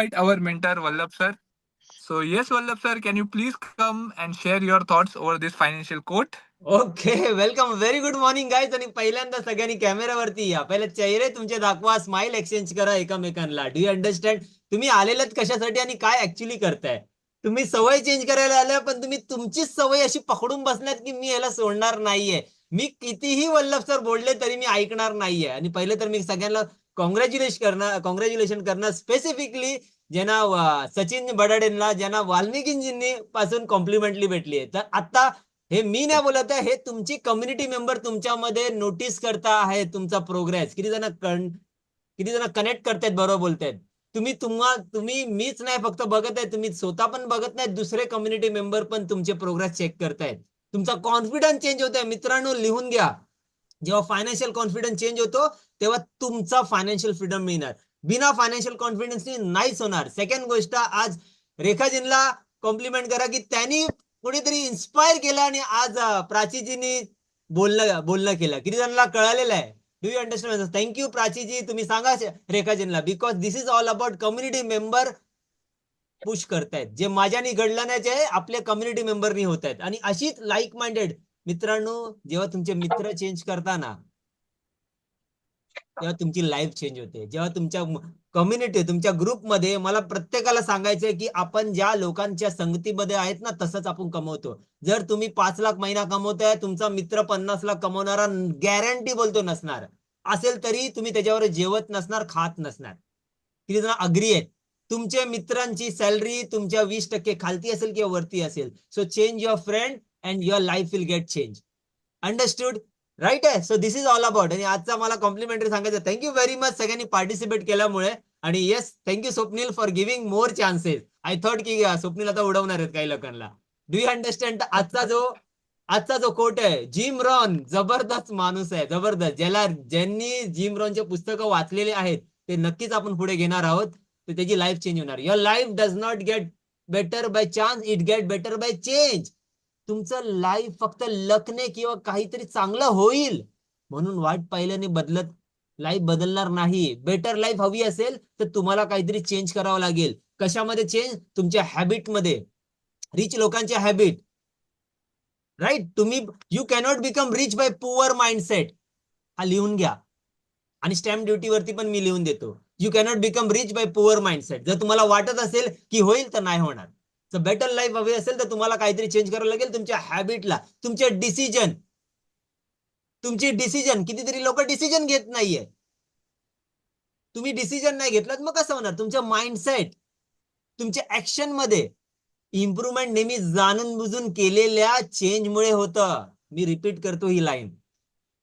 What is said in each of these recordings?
invite our mentor Vallabh sir. So yes, Vallabh sir, can you please come and share your thoughts over this financial quote? Okay, welcome. Very good morning guys. आणि पहिल्यांदा सगळ्यांनी कॅमेरावरती या. पहिले चेहरे तुमचे दाखवा, smile exchange करा एकमेकांना. Do you understand? तुम्ही आलेलात कशासाठी आणि काय ऍक्च्युली करताय? तुम्ही सवय चेंज करायला आल्या, पण तुम्ही तुमचीच सवय अशी पकडून बसल्यात की मी याला सोडणार नाहीये. मी कितीही वल्लभ सर बोलले तरी मी ऐकणार नाहीये. आणि पहिले तर मी सगळ्यांना कॉंग्रॅच्युलेशन करणार स्पेसिफिकली ज्यांना सचिन बडाडेंना, ज्यांना वाल्मिकींजींनी पासून कॉम्प्लिमेंटली भेटली आहे. तर आता हे मी नाही बोलत आहे, हे तुमची कम्युनिटी मेंबर तुमच्यामध्ये नोटीस करता आहे तुमचा प्रोग्रेस. किती जण कनेक्ट करतायत, बरोबर बोलतायत. तुम्ही मीच नाही फक्त बघत आहे, तुम्ही स्वतः पण बघत नाही, दुसरे कम्युनिटी मेंबर पण तुमचे प्रोग्रेस चेक करतायत. तुमचा कॉन्फिडन्स चेंज होत आहे. मित्रांनो, लिहून घ्या. जेव्हा फायनान्शियल कॉन्फिडन्स चेंज होतो तेव्हा तुमचा फायनान्शियल फ्रीडम मिळणार. बिना फायनान्शियल कॉन्फिडन्सनी नाहीच होणार. सेकंड गोष्ट, आज रेखाजींना कॉम्प्लिमेंट करा की त्यांनी कोणीतरी इन्स्पायर केलं आणि आज प्राचीजींनी बोलणं केलं. किती जणांना कळालेलं आहे? Do you understand? Thank you Prachiji. तुम्ही सांगा रेखाजींना, because this is all about community member push करतायत. जे माझ्यानी घडलं नाही ते आपल्या कम्युनिटी मेंबरनी होत आहेत. आणि अशीच लाईक माइंडेड मित्रांनो, जेव्हा तुमचे मित्र चेंज करताना तेव्हा तुमची लाईफ चेंज होते. जेव्हा तुमच्या कम्युनिटी, तुमच्या ग्रुपमध्ये, मला प्रत्येकाला सांगायचंय की आपण ज्या लोकांच्या संगतीमध्ये आहेत ना, तसंच आपण कमवतो. जर तुम्ही 5 लाख महिना कमवताय, तुमचा मित्र 50 लाख कमवणारा गॅरंटी बोलतो नसणार असेल, तरी तुम्ही त्याच्यावर जेवत नसणार, खात नसणार. किती जण अग्री आहेत? तुमच्या मित्रांची सॅलरी तुमच्या 20% खालती असेल किंवा वरती असेल. So change your friend and your life will get change. Understood? Right आहे. So this is all about. आणि आजचा मला कॉम्प्लिमेंटरी सांगायचं, थँक्यू व्हेरी मच सगळ्यांनी पार्टिसिपेट केल्यामुळे. आणि yes, thank you Swapnil for giving more chances. I thought की स्वप्नील आता उडवणार आहेत काही लोकांना. Do you understand? आजचा जो कोट आहे, जिम रॉन जबरदस्त माणूस आहे, जबरदस्त. ज्यांनी जिम रॉनचे पुस्तकं वाचलेले आहेत ते नक्कीच आपण पुढे घेणार आहोत, तर त्याची लाईफ चेंज होणार. Your life does not get better by chance, it get better by change. तुमचं लाईफ फक्त लकने किंवा काहीतरी चांगलं होईल म्हणून वाट पाहिल्याने लाईफ बदलणार नाही. बेटर लाईफ हवी असेल तर तुम्हाला काहीतरी चेंज करावं लागेल. कशामध्ये चेंज? तुमच्या हॅबिटमध्ये. रिच लोकांच्या habit, right? You cannot become rich by poor mindset. हा लिहून घ्या. आणि स्टॅम्प ड्युटीवरती पण मी लिहून देतो, you cannot become rich by poor mindset. जर तुम्हाला वाटत असेल की होईल तर नाही होणार. जर बेटर लाईफ हवी असेल तर तुम्हाला काहीतरी चेंज करावं लागेल तुमच्या हॅबिटला, तुमचे डिसिजन. कितीतरी लोक डिसिजन घेत नाहीये. तुम्ही डिसिजन नाही घेतलात मग कसं होणार? तुमच्या माइंडसेट, तुमच्या ऍक्शन मध्ये इम्प्रुव्हमेंट नेहमी जाणून बुजून केलेल्या चेंजमुळे होतं. मी रिपीट करतो ही लाईन.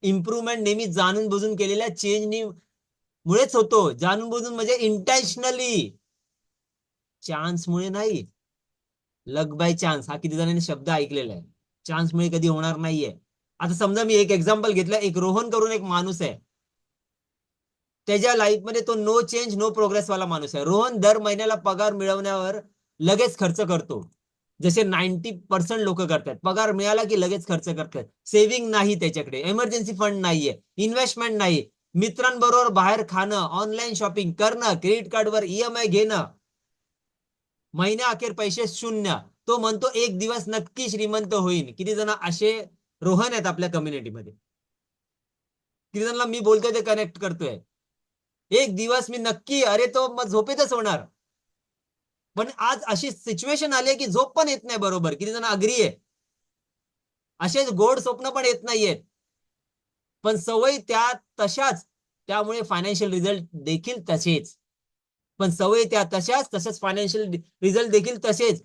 इम्प्रुव्हमेंट नेहमी जाणून बुजून केलेल्या चेंज मुळेच होतो. जाणून बुजून म्हणजे इंटेन्शनली, चान्समुळे नाही. लक बाय चान्स हा किती जणांनी शब्द ऐकलेला आहे. चान्समुळे कधी होणार नाहीये. आता समजा मी एक एक्झाम्पल घेतलं, एक रोहन करून एक माणूस आहे, त्याच्या लाईफमध्ये तो नो चेंज नो प्रोग्रेस वाला माणूस आहे. रोहन दर महिन्याला पगार मिळवण्यावर लगेच खर्च करतो, जसे 90% लोक करतात. पगार मिळाला की लगेच खर्च करतात. सेव्हिंग नाही त्याच्याकडे, एमर्जन्सी फंड नाहीये, इन्व्हेस्टमेंट नाही, मित्रांबरोबर बाहेर खाणं, ऑनलाईन शॉपिंग करणं, क्रेडिट कार्डवर EMI घेणं, महिन्या अखेर पैसे शून्य. तो म्हणतो एक दिवस नक्की श्रीमंत होईल. किती जण असे रोहन आहेत आपल्या कम्युनिटीमध्ये? किती जणांना मी बोलतोय ते कनेक्ट करतोय? एक दिवस मी नक्की, अरे तो मग झोपेतच होणार. पण आज अशी सिच्युएशन आली की झोप पण येत नाही बरोबर. किती जण अग्री आहे? असेच गोड स्वप्न पण येत नाहीयेत. पण सवय त्या तशाच, त्यामुळे फायनान्शियल रिझल्ट देखील तसेच. पण सवय त्या तसंच फायनान्शियल रिझल्ट देखील तसेच.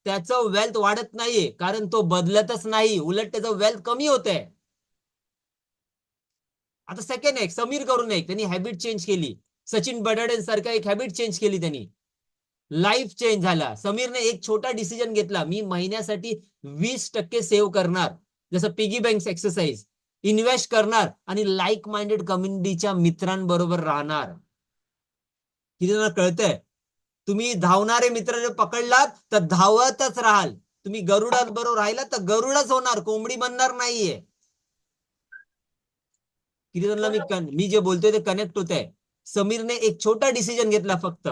त्याचं वेल्थ वाढत नाहीये कारण तो बदलतच नाही, उलट त्याचं वेल्थ कमी होत आहे. आता सेकंड एक समीर करून एक, त्यांनी हॅबिट चेंज केली. सचिन बडाडे सारखा एक हॅबिट चेंज केली त्यांनी, लाईफ चेंज झाला. समीरने एक छोटा डिसिजन घेतला, मी महिन्यासाठी 20% सेव्ह करणार, जसं पिगी बँक एक्सरसाइज, इन्व्हेस्ट करणार आणि लाईक माइंडेड कम्युनिटीच्या मित्रांबरोबर राहणार. किती जण कळतंय? तुम्ही धावणारे मित्र जर पकडलात तर धावतच राहाल. तुम्ही गरुडाबरोबर राहिलात तर गरुडच होणार, कोंबडी बनणार नाहीये. किती जणांना मी जे बोलतोय ते कनेक्ट होत आहे? समीरने एक छोटा डिसिजन घेतला फक्त,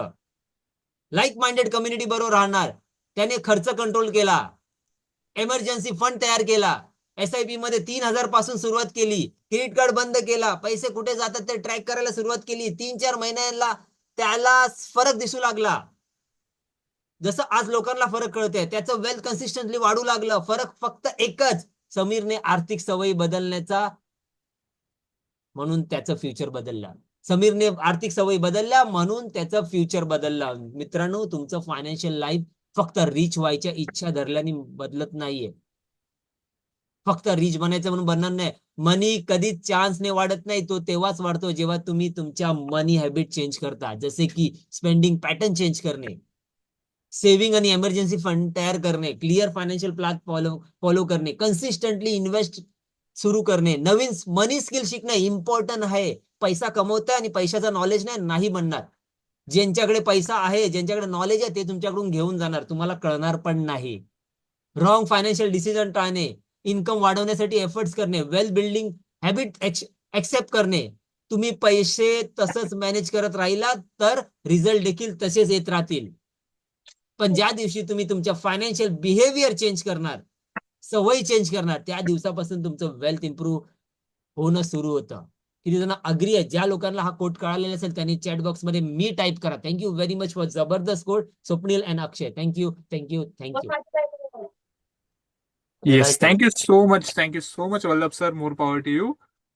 लाईक माइंडेड कम्युनिटी बरोबर राहणार. त्याने खर्च कंट्रोल केला, एमर्जन्सी फंड तयार केला, SIP मध्ये 3,000 पासून सुरुवात केली, क्रेडिट कार्ड बंद केला, पैसे कुठे जातात ते ट्रॅक करायला सुरुवात केली. 3-4 महिन्याला त्याला फरक दिसू लागला. जसं आज लोकांना फरक कळतोय, त्याचं वेल्थ कन्सिस्टंटली वाढू लागलं. फरक फक्त एकच, समीरने आर्थिक सवयी बदलण्याचा, म्हणून त्याचं फ्युचर बदललं. समीरने आर्थिक सवयी बदलल्या म्हणून त्याचं फ्युचर बदललं. मित्रांनो, तुमचं फायनान्शियल लाईफ फक्त रिच व्हायच्या इच्छा धरल्याने बदलत नाहीये. फक्त रिच बनायचं म्हणून बनणार नाही. मनी कधीच चान्सने वाढत नाही, तो तेव्हाच वाढतो जेव्हा तुम्ही तुमच्या मनी हॅबिट चेंज करता. जसे की स्पेंडिंग पॅटर्न चेंज करणे, सेव्हिंग आणि एमर्जन्सी फंड तयार करणे, क्लिअर फायनान्शियल प्लॅन फॉलो करणे, कन्सिस्टंटली इन्व्हेस्ट सुरू करणे, नवीन मनी स्किल शिकणे इम्पॉर्टंट आहे. पैसा कमवताय आणि पैशाचा नॉलेज नाही म्हणणार. ज्यांच्याकडे पैसा आहे, ज्यांच्याकडे नॉलेज आहे, ते तुमच्याकडून घेऊन जाणार, तुम्हाला कळणार पण नाही. रॉंग फायनान्शियल डिसिजन टाळणे, इन्कम वाढवण्यासाठी एफर्ट्स करणे, वेल्थ बिल्डिंग हॅबिट एक्सेप्ट करणे. तुम्ही पैसे तसंच मॅनेज करत राहिला तर रिझल्ट देखील तसेच येत राहतील. पण ज्या दिवशी तुम्ही तुमच्या फायनान्शियल बिहेवियर चेंज करणार, सवयी चेंज करणार, त्या दिवसापासून तुमचं वेल्थ इम्प्रूव्ह होणं सुरू होतं. किती जण अग्री आहे? ज्या लोकांना हा कोट कळालेला असेल त्यांनी चॅट बॉक्स मध्ये मी टाईप करा. थँक्यू व्हेरी मच फॉर जबरदस्त quote, Swapnil and Akshay. Thank you thank you thank you. Yes, thank you so much. Thank you so much, Vallabh sir. More power to you.